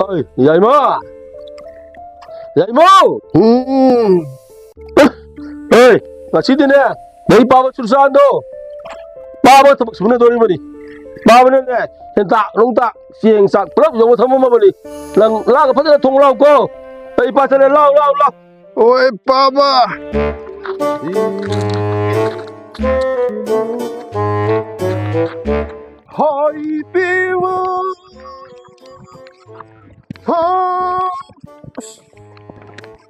어이, 야이마! 야이마! 어이, ngasidinya, dari Bapak Surchand tuh. Bapak tebak sebenarnya dari mana? Bapak ini, hentak, longtak, siang sak, pelak jauh sama mana ni? Lang, lang apa tu thong lau ko? Dari pasal lau. Oi, Baba! Hai, Bima!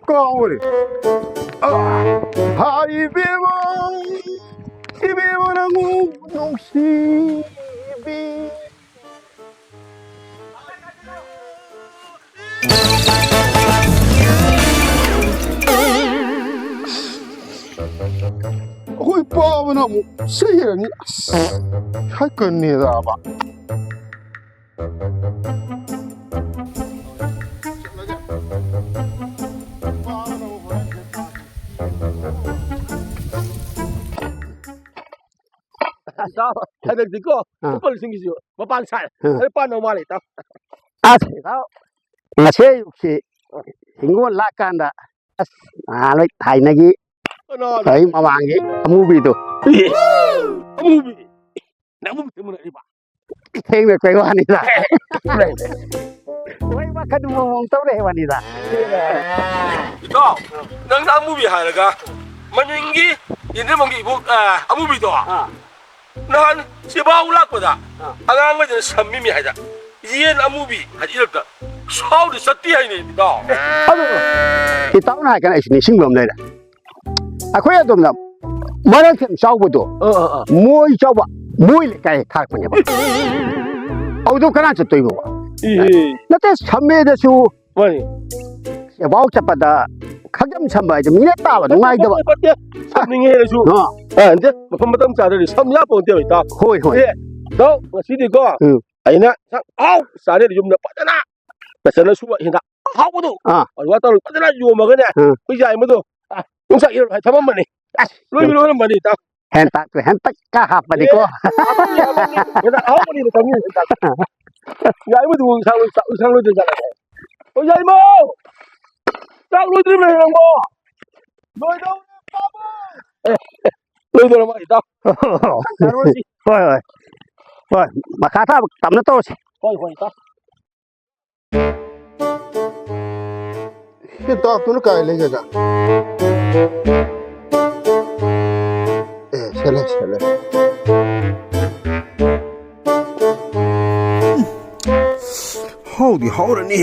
Kau ni? Hai, Bima! Bima nangu nungsi. Ôi ba mà nó xây ra ni hay cần ni ra ba Sao? Hai bên gì có? Có bao nhiêu gì? Mà ban sai, hay ban đâu mà lại tao? 아, 제가 제 혹시 인구원 라간다. 아, 너 다이나기 저희 마왕이 무비도. 무비. 나 무비 때문에 이봐. 생맥 배관이다. 왜 막하도 뭐 떠래 해관이다. 너, 낭상 무비 하려가? 만약에 얘네 뭔게 뭐 무비도. 난 제발 올라거다. 아간 거는 삼미미 하자. 이엔 무비 하지 이렇다. 서울이 섰디 하이네 너. 아유, 이 다운 하니까 이제 신경없네. 아, 그래야 좀나 뭐라든 싸우고도 뭐 싸워 뭐일 까이 탈 거냐. 어도 그나 저 또이고. 나때 삼매대수 뭐니? 야, 와우 잡다. 가끔 참봐 좀 이래 따와 농아이다 봐. 삼능해 해주. 근데 무슨 자들이 삼야 본데 있다. 호이. 너 ngasi디 ko. Ayun na, sana yung napadana. Basta na suwa, hindi ako to. Ano tayo, padana yung magana. Kaya mo to. Yung sa iyo, ay tama man eh. Luyo naman eh. hentak kahap pa di ko. Ako pa rin na kami. Kaya mo to, isang luyo din sa kanya. O yay mo! Isang luyo din lang mo! Luyo daw na, papa! Luyo naman ito. Hoy, makata tắm nó to. Hoy, ta. cái to tôi nó cài lên kìa xe lên Holy hold nè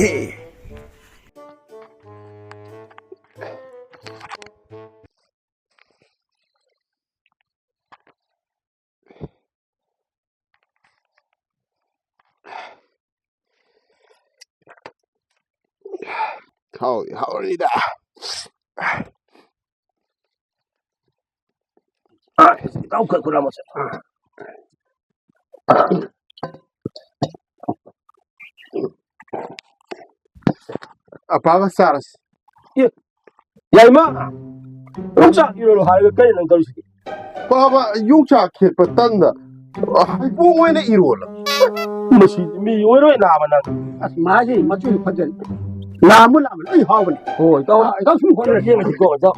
Holy hold nè Tao cần của nó Apaga saras Yaima Rusa 이러로 하는 거까지 난 걸으시 Baba 용차 ketpatanda ai buong na irola Masi mi 오히려 나만 As maji machu pajan. Lamu ai hawni. tao xuống con là riêng là chỉ có đó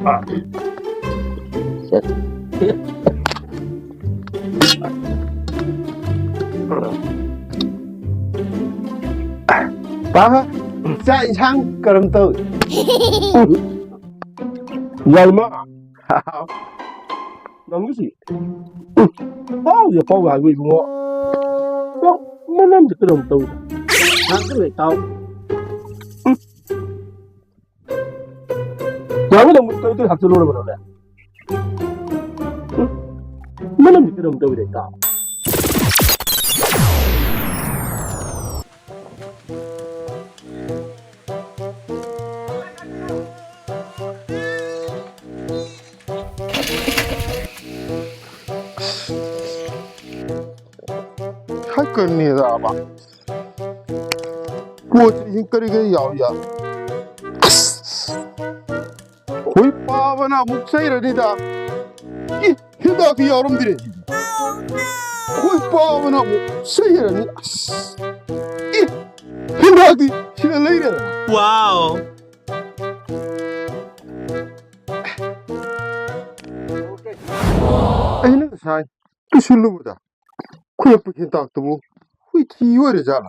Baba chạy sang cầm tử Yaima làm cái gì bao giờ bao gà quỳ của nó nó làm được cái đồng từ Nang tu tao. Jangan đồng từ từ học từ luôn rồi nè nó làm được cái đồng từ để tạo hay cần nè ra ba cô chỉ hình cái cái giàu ya Ôi Baba na mục say rồi đi ta Hi đó thì yavrum dire 빠바나 뭐 세이라니 이 힘나디 시간 레이래 와우. 아이는 사이 그 실로보다 그 옆에 겐딱도 뭐 휘티 이월이잖아